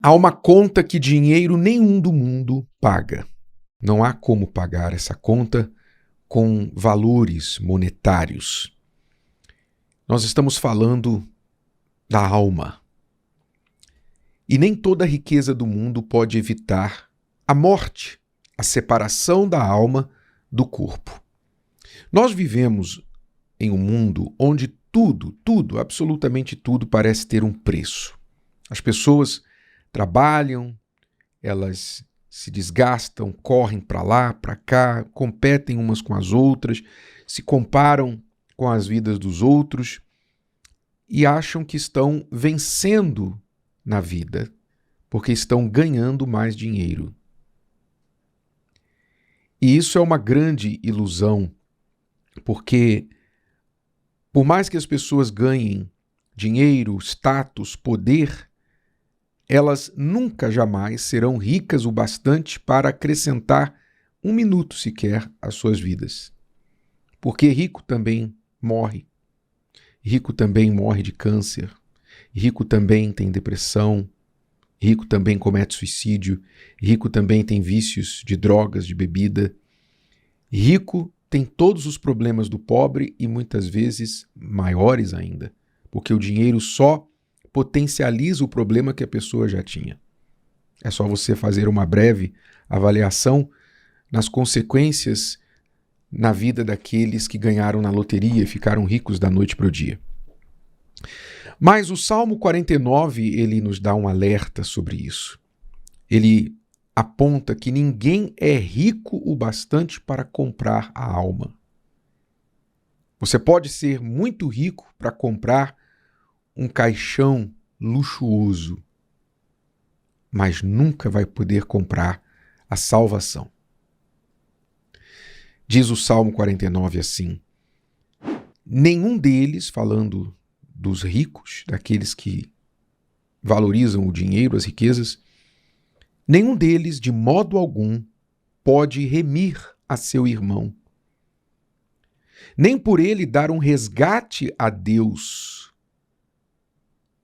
Há uma conta que dinheiro nenhum do mundo paga. Não há como pagar essa conta com valores monetários. Nós estamos falando da alma. E nem toda a riqueza do mundo pode evitar a morte, a separação da alma do corpo. Nós vivemos em um mundo onde tudo, absolutamente tudo parece ter um preço. As pessoas trabalham, elas se desgastam, correm para lá, para cá, competem umas com as outras, se comparam com as vidas dos outros e acham que estão vencendo na vida, porque estão ganhando mais dinheiro. E isso é uma grande ilusão, porque por mais que as pessoas ganhem dinheiro, status, poder, elas nunca, jamais serão ricas o bastante para acrescentar um minuto sequer às suas vidas. Porque rico também morre. Rico também morre de câncer. Rico também tem depressão. Rico também comete suicídio. Rico também tem vícios de drogas, de bebida. Rico tem todos os problemas do pobre e muitas vezes maiores ainda. Porque o dinheiro só potencializa o problema que a pessoa já tinha. É só você fazer uma breve avaliação nas consequências na vida daqueles que ganharam na loteria e ficaram ricos da noite para o dia. Mas o Salmo 49, ele nos dá um alerta sobre isso. Ele aponta que ninguém é rico o bastante para comprar a alma. Você pode ser muito rico para comprar um caixão luxuoso, mas nunca vai poder comprar a salvação. Diz o Salmo 49 assim: nenhum deles, falando dos ricos, daqueles que valorizam o dinheiro, as riquezas, nenhum deles, de modo algum, pode remir a seu irmão, nem por ele dar um resgate a Deus,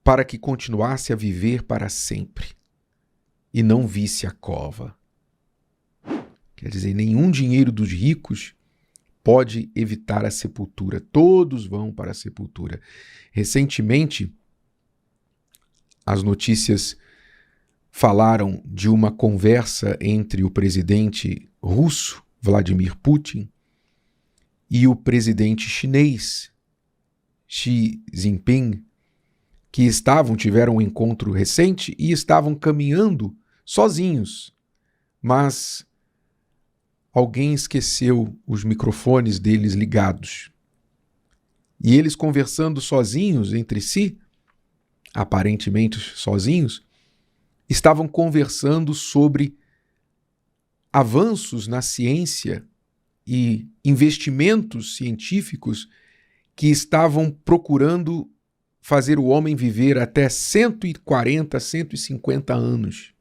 para que continuasse a viver para sempre e não visse a cova. Quer dizer, nenhum dinheiro dos ricos pode evitar a sepultura. Todos vão para a sepultura. Recentemente, as notícias falaram de uma conversa entre o presidente russo, Vladimir Putin, e o presidente chinês, Xi Jinping, que tiveram um encontro recente e estavam caminhando sozinhos, mas alguém esqueceu os microfones deles ligados. E eles conversando sozinhos entre si, aparentemente sozinhos, estavam conversando sobre avanços na ciência e investimentos científicos que estavam procurando fazer o homem viver até 140, 150 anos.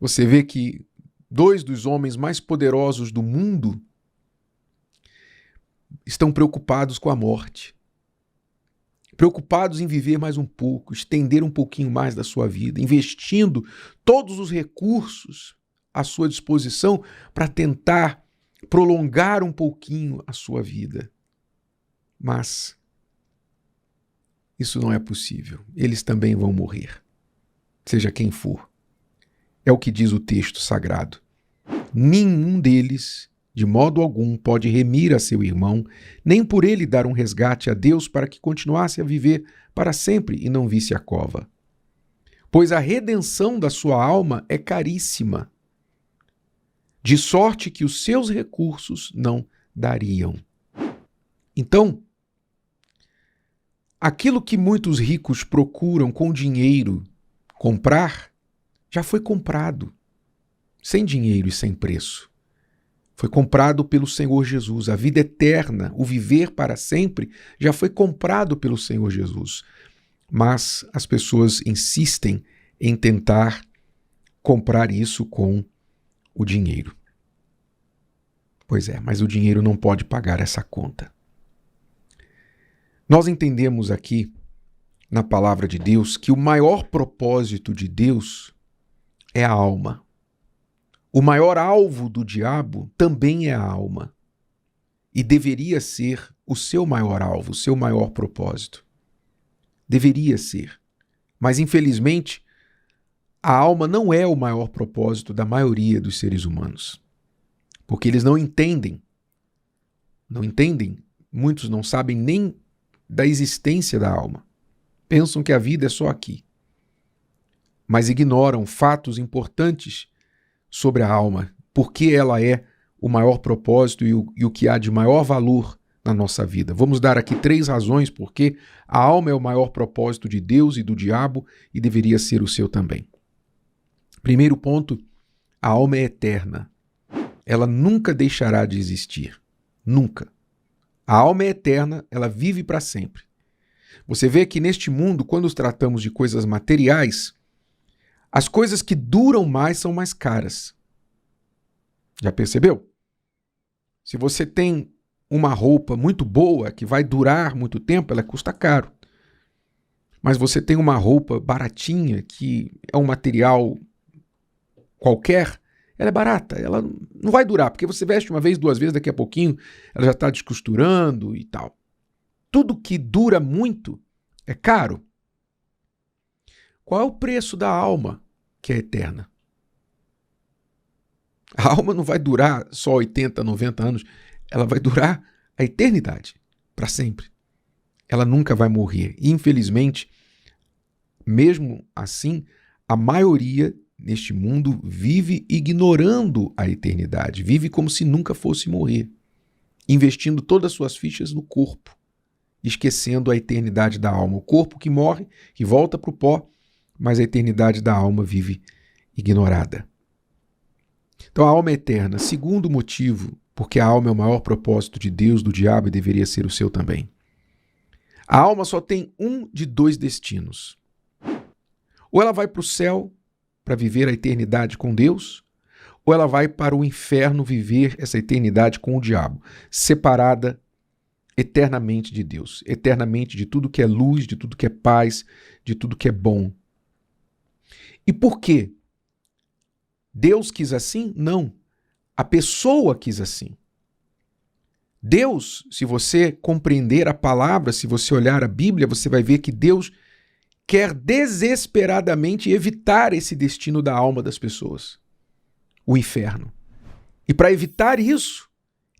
Você vê que dois dos homens mais poderosos do mundo estão preocupados com a morte. Preocupados em viver mais um pouco, estender um pouquinho mais da sua vida, investindo todos os recursos à sua disposição para tentar prolongar um pouquinho a sua vida. Mas isso não é possível. Eles também vão morrer, seja quem for. É o que diz o texto sagrado. Nenhum deles, de modo algum, pode remir a seu irmão, nem por ele dar um resgate a Deus para que continuasse a viver para sempre e não visse a cova. Pois a redenção da sua alma é caríssima, de sorte que os seus recursos não dariam. Então, aquilo que muitos ricos procuram com dinheiro comprar, já foi comprado, sem dinheiro e sem preço. Foi comprado pelo Senhor Jesus. A vida eterna, o viver para sempre, já foi comprado pelo Senhor Jesus. Mas as pessoas insistem em tentar comprar isso com o dinheiro. Pois é, mas o dinheiro não pode pagar essa conta. Nós entendemos aqui na palavra de Deus que o maior propósito de Deus é a alma. O maior alvo do diabo também é a alma. E deveria ser o seu maior alvo, o seu maior propósito. Deveria ser. Mas, infelizmente, a alma não é o maior propósito da maioria dos seres humanos. Porque eles não entendem. Não entendem. Muitos não sabem nem da existência da alma. Pensam que a vida é só aqui. Mas ignoram fatos importantes sobre a alma, porque ela é o maior propósito e o que há de maior valor na nossa vida. Vamos dar aqui 3 razões porque a alma é o maior propósito de Deus e do diabo e deveria ser o seu também. Primeiro ponto, a alma é eterna. Ela nunca deixará de existir. Nunca. A alma é eterna, ela vive para sempre. Você vê que neste mundo, quando tratamos de coisas materiais, as coisas que duram mais são mais caras. Já percebeu? Se você tem uma roupa muito boa, que vai durar muito tempo, ela custa caro. Mas você tem uma roupa baratinha, que é um material qualquer, ela é barata, ela não vai durar, porque você veste uma vez, 2 vezes, daqui a pouquinho ela já está descosturando e tal. Tudo que dura muito é caro. Qual é o preço da alma que é eterna? A alma não vai durar só 80, 90 anos, ela vai durar a eternidade, para sempre. Ela nunca vai morrer. E, infelizmente, mesmo assim, a maioria neste mundo vive ignorando a eternidade, vive como se nunca fosse morrer, investindo todas as suas fichas no corpo, esquecendo a eternidade da alma. O corpo que morre, que volta para o pó, mas a eternidade da alma vive ignorada. Então a alma é eterna. Segundo motivo, porque a alma é o maior propósito de Deus, do diabo, e deveria ser o seu também. A alma só tem um de 2 destinos. Ou ela vai para o céu para viver a eternidade com Deus, ou ela vai para o inferno viver essa eternidade com o diabo, separada eternamente de Deus, eternamente de tudo que é luz, de tudo que é paz, de tudo que é bom. E por quê? Deus quis assim? Não. A pessoa quis assim. Deus, se você compreender a palavra, se você olhar a Bíblia, você vai ver que Deus quer desesperadamente evitar esse destino da alma das pessoas, o inferno. E para evitar isso,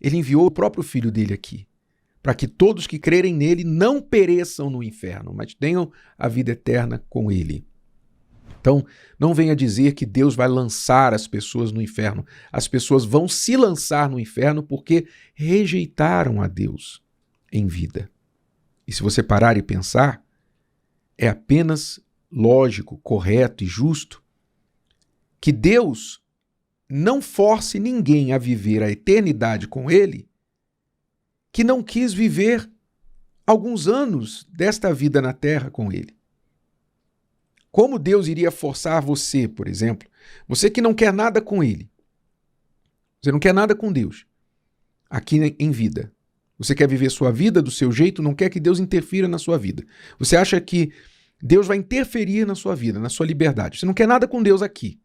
ele enviou o próprio Filho dele aqui, para que todos que crerem nele não pereçam no inferno, mas tenham a vida eterna com ele. Então, não venha dizer que Deus vai lançar as pessoas no inferno. As pessoas vão se lançar no inferno porque rejeitaram a Deus em vida. E se você parar e pensar, é apenas lógico, correto e justo que Deus não force ninguém a viver a eternidade com ele que não quis viver alguns anos desta vida na terra com ele. Como Deus iria forçar você, por exemplo, você que não quer nada com ele, você não quer nada com Deus, aqui em vida, você quer viver sua vida do seu jeito, não quer que Deus interfira na sua vida. Você acha que Deus vai interferir na sua vida, na sua liberdade. Você não quer nada com Deus aqui.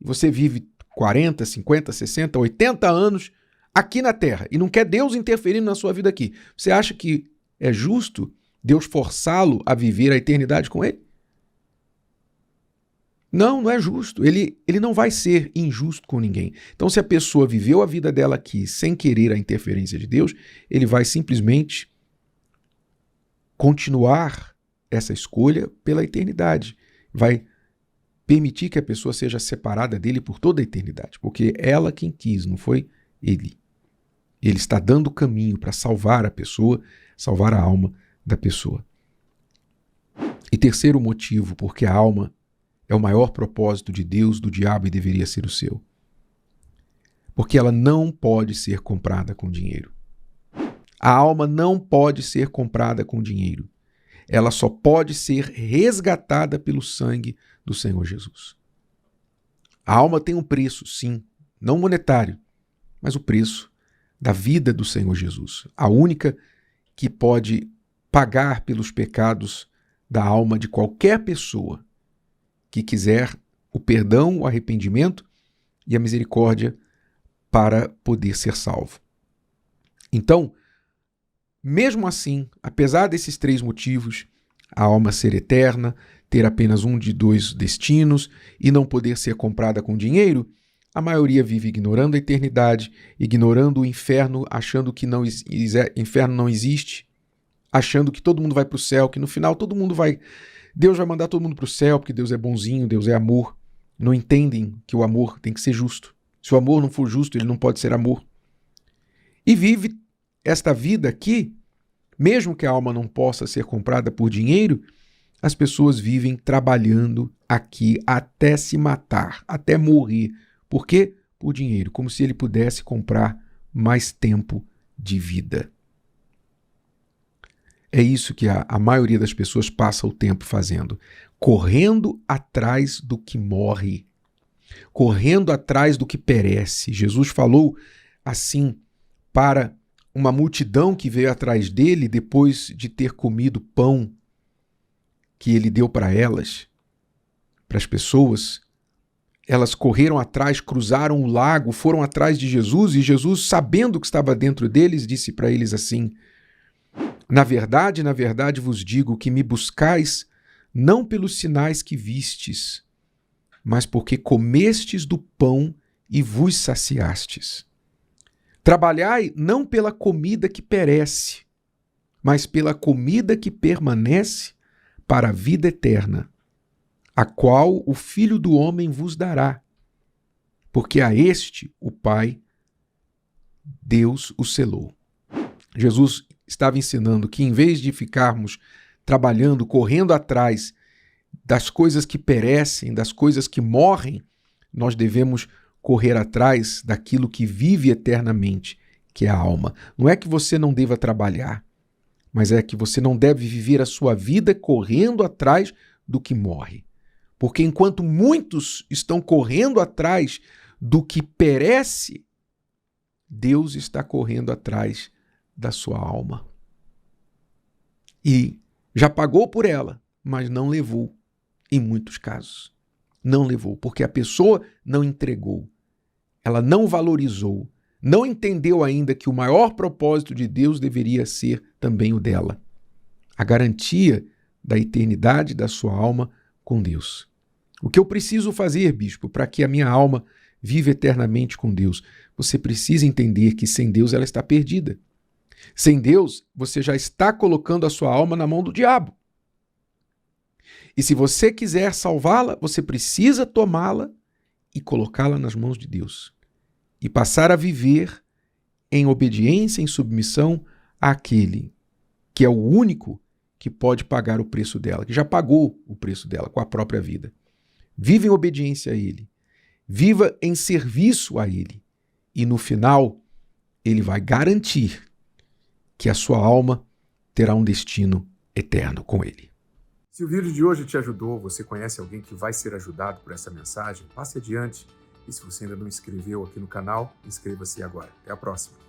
Você vive 40, 50, 60, 80 anos aqui na Terra e não quer Deus interferindo na sua vida aqui. Você acha que é justo Deus forçá-lo a viver a eternidade com ele? Não, não é justo. Ele não vai ser injusto com ninguém. Então, se a pessoa viveu a vida dela aqui sem querer a interferência de Deus, ele vai simplesmente continuar essa escolha pela eternidade. Vai permitir que a pessoa seja separada dele por toda a eternidade, porque ela quem quis, não foi ele. Ele está dando o caminho para salvar a pessoa, salvar a alma da pessoa. E terceiro motivo, porque a alma é o maior propósito de Deus, do diabo, e deveria ser o seu. Porque ela não pode ser comprada com dinheiro. A alma não pode ser comprada com dinheiro. Ela só pode ser resgatada pelo sangue do Senhor Jesus. A alma tem um preço, sim, não monetário, mas o preço da vida do Senhor Jesus. A única que pode pagar pelos pecados da alma de qualquer pessoa que quiser o perdão, o arrependimento e a misericórdia para poder ser salvo. Então, mesmo assim, apesar desses 3 motivos, a alma ser eterna, ter apenas um de 2 destinos e não poder ser comprada com dinheiro, a maioria vive ignorando a eternidade, ignorando o inferno, achando que inferno não existe, achando que todo mundo vai para o céu, que no final Deus vai mandar todo mundo para o céu, porque Deus é bonzinho, Deus é amor. Não entendem que o amor tem que ser justo. Se o amor não for justo, ele não pode ser amor. E vive esta vida aqui, mesmo que a alma não possa ser comprada por dinheiro, as pessoas vivem trabalhando aqui até se matar, até morrer. Por quê? Por dinheiro, como se ele pudesse comprar mais tempo de vida. É isso que a maioria das pessoas passa o tempo fazendo, correndo atrás do que morre, correndo atrás do que perece. Jesus falou assim para uma multidão que veio atrás dele depois de ter comido pão que ele deu para elas, para as pessoas. Elas correram atrás, cruzaram o lago, foram atrás de Jesus, e Jesus, sabendo o que estava dentro deles, disse para eles assim: na verdade, vos digo que me buscais não pelos sinais que vistes, mas porque comestes do pão e vos saciastes. Trabalhai não pela comida que perece, mas pela comida que permanece para a vida eterna, a qual o Filho do Homem vos dará, porque a este o Pai, Deus, o selou. Jesus estava ensinando que, em vez de ficarmos trabalhando, correndo atrás das coisas que perecem, das coisas que morrem, nós devemos correr atrás daquilo que vive eternamente, que é a alma. Não é que você não deva trabalhar, mas é que você não deve viver a sua vida correndo atrás do que morre. Porque enquanto muitos estão correndo atrás do que perece, Deus está correndo atrás da sua alma. E já pagou por ela, mas não levou, em muitos casos. Não levou, porque a pessoa não entregou. Ela não valorizou, não entendeu ainda que o maior propósito de Deus deveria ser também o dela. A garantia da eternidade da sua alma com Deus. O que eu preciso fazer, bispo, para que a minha alma viva eternamente com Deus? Você precisa entender que sem Deus ela está perdida. Sem Deus, você já está colocando a sua alma na mão do diabo. E se você quiser salvá-la, você precisa tomá-la e colocá-la nas mãos de Deus. E passar a viver em obediência, em submissão àquele que é o único que pode pagar o preço dela, que já pagou o preço dela com a própria vida. Viva em obediência a Ele. Viva em serviço a Ele. E no final, Ele vai garantir que a sua alma terá um destino eterno com Ele. Se o vídeo de hoje te ajudou, você conhece alguém que vai ser ajudado por essa mensagem, passe adiante. E se você ainda não inscreveu aqui no canal, inscreva-se agora. Até a próxima.